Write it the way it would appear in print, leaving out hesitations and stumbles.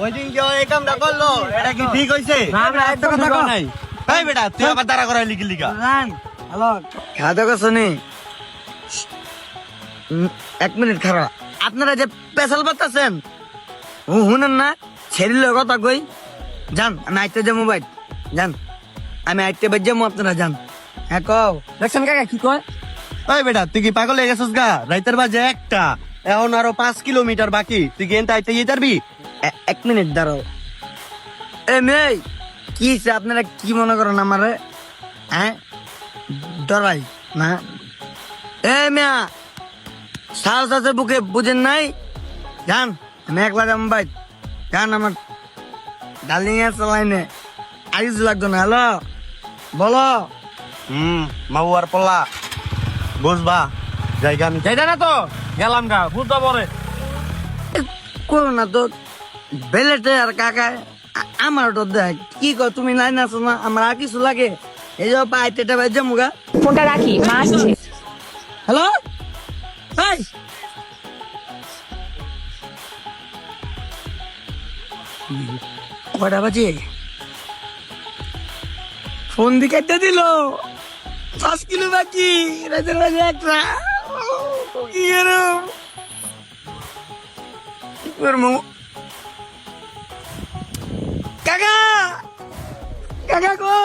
ওই দিন যে এই কামটা করলো এটা কি ঠিক হইছে? একটা কথা কও নাই। এই বেটা তুই আবার দাঁড়া করাইলি কি লিগা? হ্যালো খাওয়া করছো নি? 1 মিনিট খারাপ। আপনারা যে পেশাল বাতাছেন শুনেন না, ছেড়িলে কথা কই। যান, আমি আইতে যাবো মোবাইল। যান, আমি আইতে যাবো, আপনারা যান। হ্যাঁ কও। দেখছেন কাকা কি কয়? এই বেটা তুই কি পাগল হয়ে গেছিস গা? রাইতের বাজে 1টা, এখন আরো 5 কিলোমিটার বাকি, তুই কি এনতে আইতে যেতে পারবি? 1 মিনিট দাঁড়াও। এ মেয়ে কি হইছে? আপনারা কি মনে করেন আমারে? হ্যাঁ ডরাই না? এ মিয়া সাহস আছে বুকে, বুঝেন নাই? যান, আমি একলা যাবো বাইক। যান, আমার ডার্লিং এর লাইনে আইজ লাগতো না। হ্যালো বলো। মাউয়ার পোলা বুঝবা জায়গা আমি যাইতা না তো গেলাম গা বুঝতে পরে। করো না তো বেলেটে আর কাকা আমার তো দেখ কি কর তুমি নাই না শোনা, আমার আর কিছু লাগে? এই যে পাইতে বাজে মুগা। ফোনটা রাখি, মা আসছে। হ্যালো এই কটা বাজে? ফোন দিকে দিল 5 কিলো বাকি, রাতের বাজে 1টা। কি করবো? কাকা কাকা গো